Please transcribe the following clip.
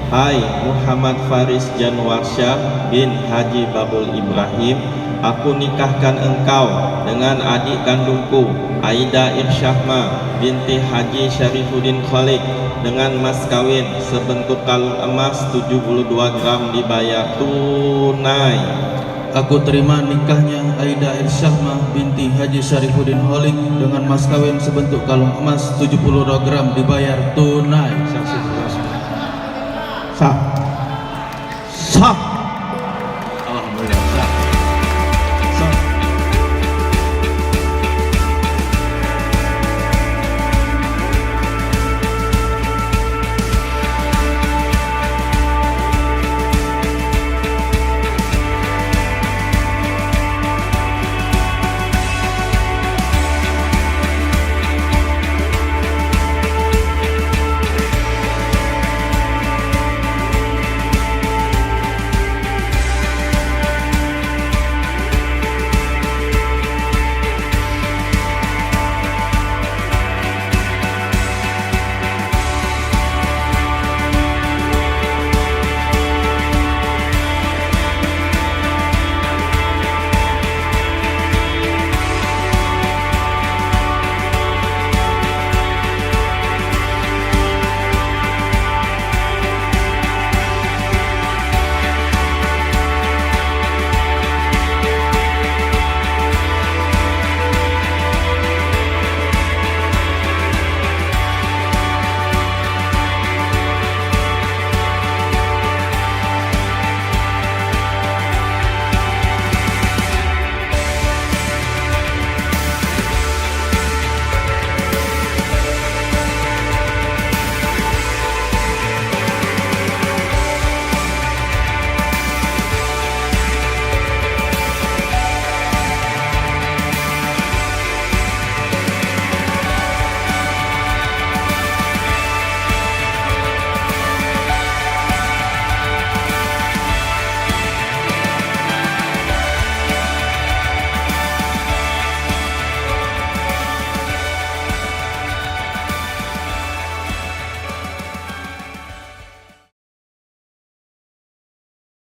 Hai Muhammad Faris Janwarsyah bin Haji Babul Ibrahim, aku nikahkan engkau dengan adik kandungku Aida Irsyahma binti Haji Syarifuddin Khalid dengan mas kawin sebentuk kalung emas 72 gram dibayar tunai. Aku terima nikahnya Aida Irsyahma binti Haji Syarifuddin Khalid dengan mas kawin sebentuk kalung emas 72 gram dibayar tunai. Saksi Sah. Sah.